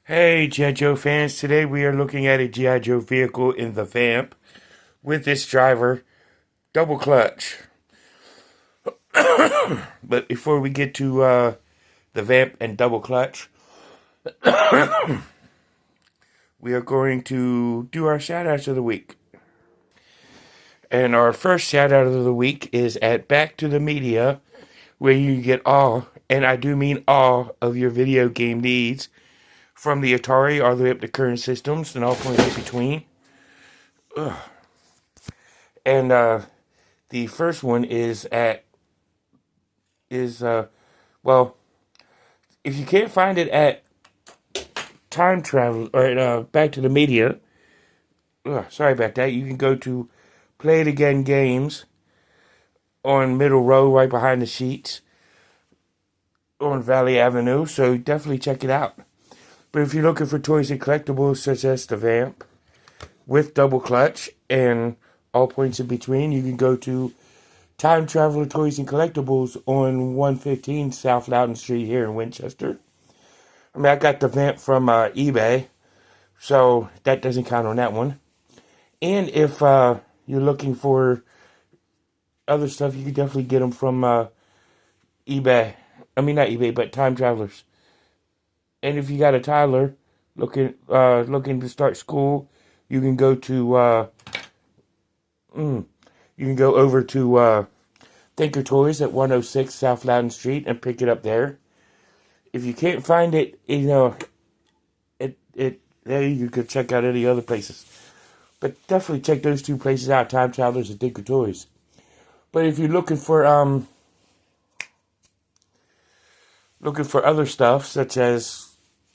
Hey G.I. Joe fans, today we are looking at a G.I. Joe vehicle in the Vamp with this driver, double clutch. But before we get to the Vamp and double clutch, we are going to do our shout outs of the week. And our first shout out of the week is at Back to the Media, where you get all, and I do mean all, of your video game needs from the Atari all the way up to current systems and all points in between. Ugh. And the first one is well, if you can't find it at Time Travel or at, Back to the Media, sorry about that. You can go to Play It Again Games on Middle Row, right behind the sheets on Valley Avenue. So definitely check it out. But if you're looking for toys and collectibles such as the Vamp with double clutch and all points in between, you can go to Time Traveler Toys and Collectibles on 115 South Loudon Street here in Winchester. I mean, I got the Vamp from eBay, so that doesn't count on that one. And if you're looking for other stuff, you can definitely get them from eBay. I mean, not eBay, but Time Travelers. And if you got a Tyler looking to start school, you can go to you can go over to Thinker Toys at 106 South Loudon Street and pick it up there. If you can't find it, there you could check out any other places. But definitely check those two places out, Time Travelers and Thinker Toys. But if you're looking for other stuff, such as,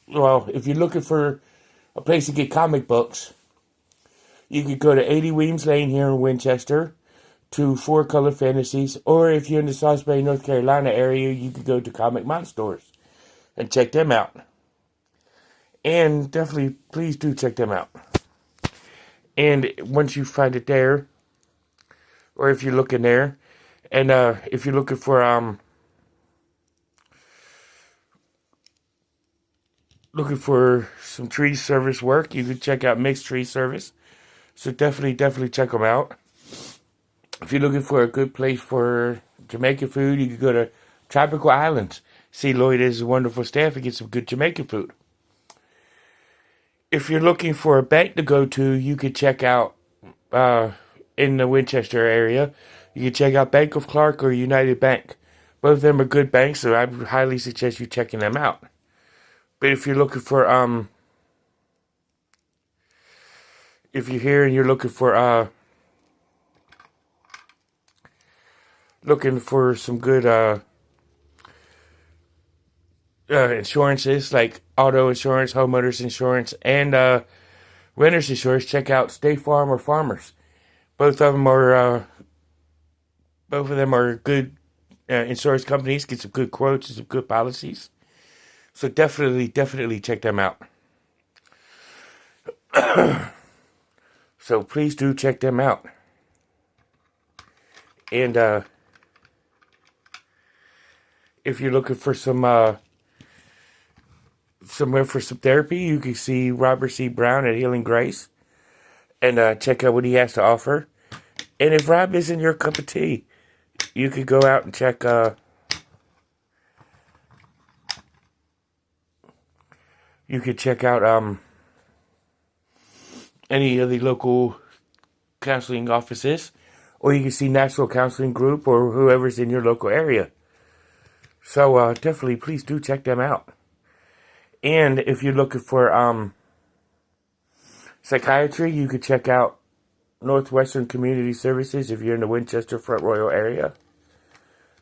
well, if you're looking for a place to get comic books, you could go to 80 Weems Lane here in Winchester to Four Color Fantasies, or if you're in the Salisbury, North Carolina area, you could go to Comic Monsters and check them out. And definitely, please do check them out. And once you find it there, or if you're looking there, and if you're looking for some tree service work, you can check out Mixed Tree Service. So definitely check them out. If you're looking for a good place for Jamaican food, you can go to Tropical Islands. See Lloyd is a wonderful staff and get some good Jamaican food. If you're looking for a bank to go to, you could check out in the Winchester area. You can check out Bank of Clark or United Bank. Both of them are good banks, so I would highly suggest you checking them out. But if you're looking for if you're here and you're looking for some good insurances like auto insurance, homeowners insurance, and renter's insurance, check out State Farm or Farmers. Both of them are good insurance companies. Get some good quotes and some good policies. So definitely check them out. So please do check them out. And if you're looking for somewhere for some therapy, you can see Robert C. Brown at Healing Grace and check out what he has to offer. And if Rob isn't your cup of tea, you could go out and check you could check out any of the local counseling offices, or you can see National Counseling Group or whoever's in your local area. So definitely, please do check them out. And if you're looking for psychiatry, you could check out Northwestern Community Services if you're in the Winchester Front Royal area.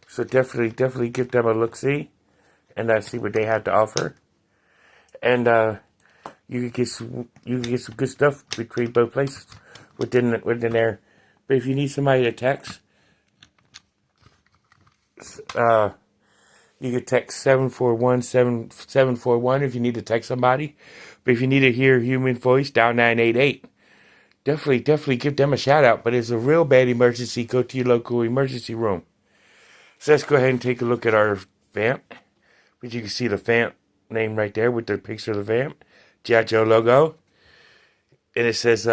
So definitely give them a look-see and see what they have to offer. And you can get some good stuff between both places within there. But if you need somebody to text, you can text 741-7741 if you need to text somebody. But if you need to hear a human voice, dial 988. Definitely give them a shout out. But it's a real bad emergency, go to your local emergency room. So let's go ahead and take a look at our Vamp. But you can see the Vamp name right there with the picture of the Vamp. G.I. Joe logo. And it says,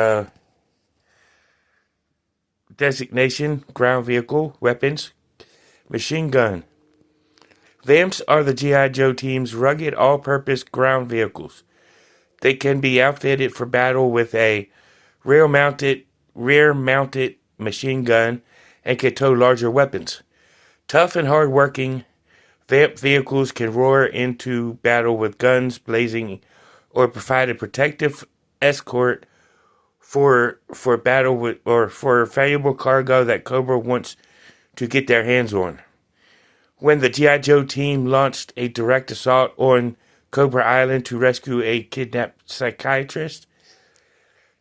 designation, ground vehicle, weapons, machine gun. Vamps are the G.I. Joe team's rugged, all-purpose ground vehicles. They can be outfitted for battle with a rear-mounted machine gun and can tow larger weapons. Tough and hard-working, Vamp vehicles can roar into battle with guns blazing or provide a protective escort for battle with or for valuable cargo that Cobra wants to get their hands on. When the G.I. Joe team launched a direct assault on Cobra Island to rescue a kidnapped psychiatrist,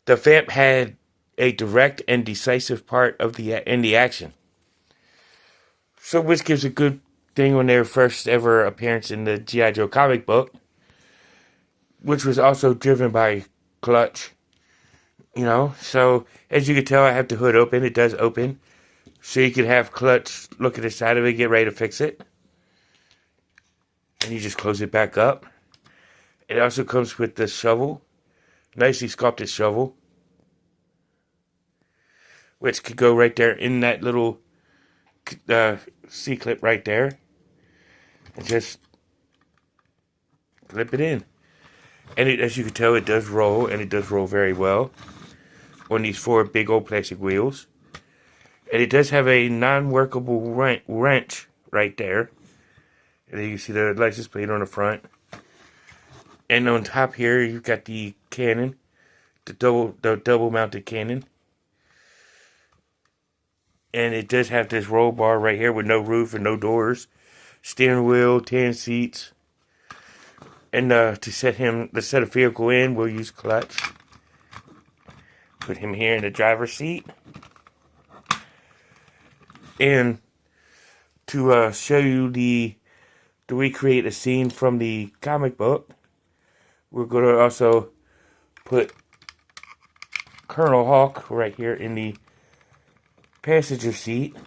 the Vamp had a direct and decisive part in the action. So, which gives a good thing on their first ever appearance in the G.I. Joe comic book, which was also driven by Clutch. So as you can tell, I have the hood open. It does open. So you can have Clutch look at the side of it, get ready to fix it. And you just close it back up. It also comes with the shovel. Nicely sculpted shovel. Which could go right there in that little C-clip right there. And just clip it in. And as you can tell, it does roll. And it does roll very well on these 4 big old plastic wheels. And it does have a non-workable wrench right there. And then you see the license plate on the front. And on top here, you've got the cannon. The double mounted cannon. And it does have this roll bar right here with no roof and no doors. Steering wheel, 10 seats. And to set a vehicle in, we'll use Clutch. Put him here in the driver's seat. And to show you to recreate a scene from the comic book, we're going to also put Colonel Hawk right here in the passenger seat.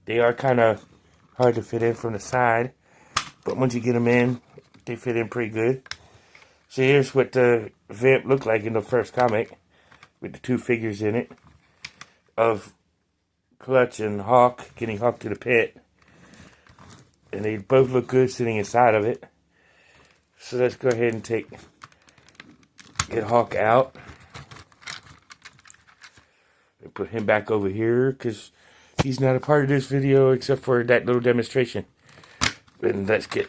They are kind of hard to fit in from the side, but once you get them in, they fit in pretty good. So here's what the Vamp looked like in the first comic, with the 2 figures in it, of Clutch and Hawk getting Hawk to the pit. And they both look good sitting inside of it. So let's go ahead and get Hawk out. And put him back over here, because he's not a part of this video except for that little demonstration. And let's get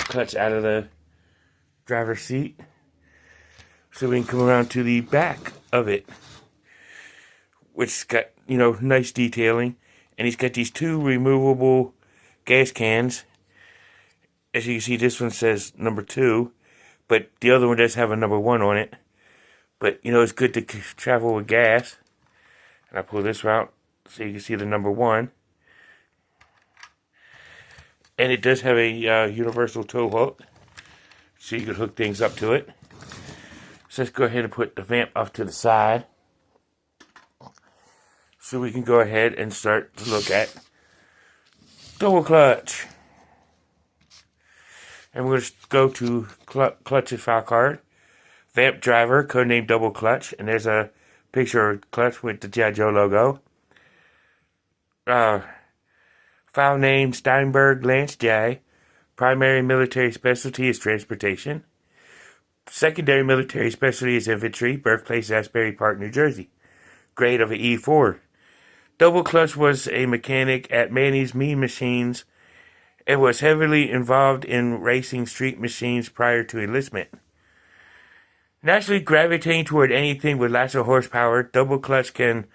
Clutch out of the driver's seat. So we can come around to the back of it, which's got, nice detailing. And he's got these 2 removable gas cans. As you can see, this one says number 2, but the other one does have a number 1 on it. But, it's good to travel with gas. And I pull this out so you can see the number 1. And it does have a universal tow hook, so you can hook things up to it. So let's go ahead and put the Vamp off to the side, so we can go ahead and start to look at Double Clutch. And we're going to go to Clutch's file card. Vamp driver, codenamed Double Clutch. And there's a picture of Clutch with the G.I. Joe logo. File name Steinberg Lance J. Primary military specialty is transportation. Secondary military specialty is infantry. Birthplace Asbury Park, New Jersey. Grade of an E4. Double Clutch was a mechanic at Manny's Mean Machines and was heavily involved in racing street machines prior to enlistment. Naturally gravitating toward anything with lots of horsepower, Double Clutch can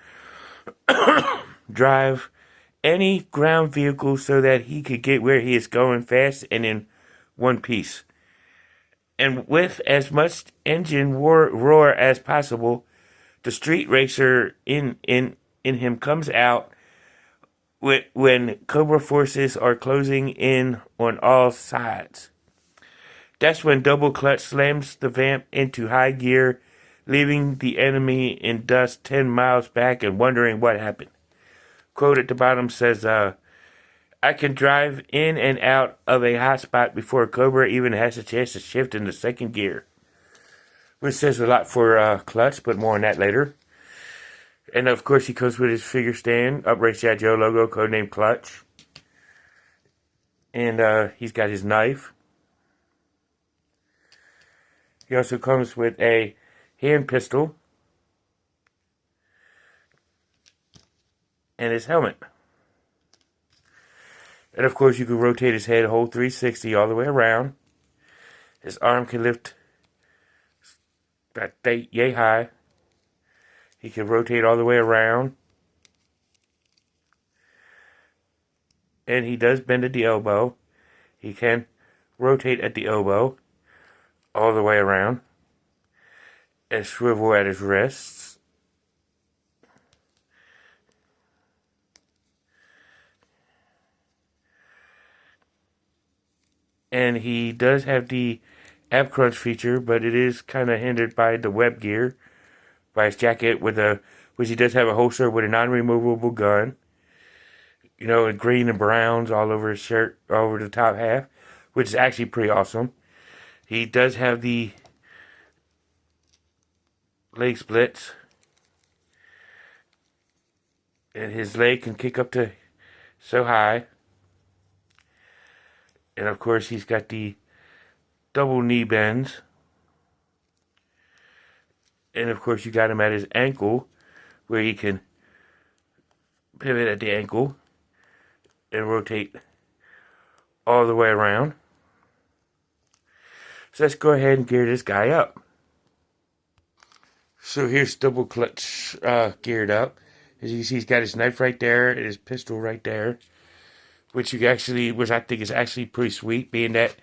drive any ground vehicle so that he could get where he is going fast and in one piece. And with as much engine roar as possible, the street racer in him comes out when Cobra forces are closing in on all sides. That's when Double Clutch slams the Vamp into high gear, leaving the enemy in dust 10 miles back and wondering what happened. Quote at the bottom says, I can drive in and out of a hot spot before Cobra even has a chance to shift into second gear. Which says a lot for clutch, but more on that later. And of course he comes with his figure stand, Upright G.I. Joe logo, codename Clutch. And he's got his knife. He also comes with a hand pistol. And his helmet. And of course you can rotate his head a whole 360 all the way around. His arm can lift about yay high. He can rotate all the way around. And he does bend at the elbow. He can rotate at the elbow all the way around. And swivel at his wrists. And he does have the ab crunch feature, but it is kind of hindered by the web gear. By his jacket, which he does have a holster with a non-removable gun. You know, in green and browns all over his shirt, all over the top half, which is actually pretty awesome. He does have the leg splits. And his leg can kick up to so high. And of course he's got the double knee bends. And of course you got him at his ankle, where he can pivot at the ankle and rotate all the way around. So let's go ahead and gear this guy up. So here's double clutch geared up. As you can see, he's got his knife right there and his pistol right there, which I think is actually pretty sweet, being that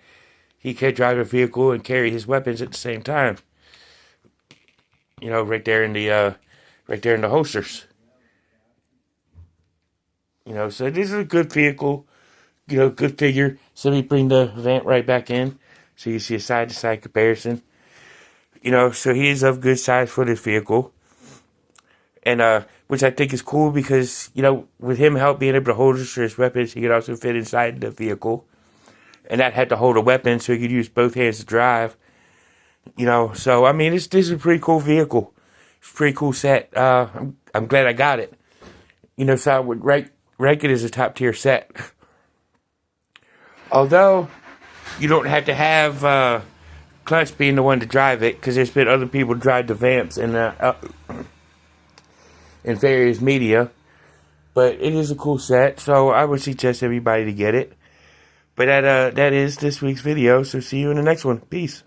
he can drive a vehicle and carry his weapons at the same time. You know, right there in the holsters. You know, so this is a good vehicle. You know, good figure. So let me bring the Vamp right back in, so you see a side-to-side comparison. You know, so he is of good size for this vehicle, and which I think is cool because, you know, with him being able to hold his weapons, he could also fit inside the vehicle, and that had to hold a weapon, so he could use both hands to drive. You know, so I mean, this is a pretty cool vehicle. It's a pretty cool set. I'm glad I got it. You know, so I would rank it as a top tier set. Although you don't have to have Clutch being the one to drive it, because there's been other people drive the Vamps in various media. But it is a cool set, so I would suggest everybody to get it. But that is this week's video. So see you in the next one. Peace.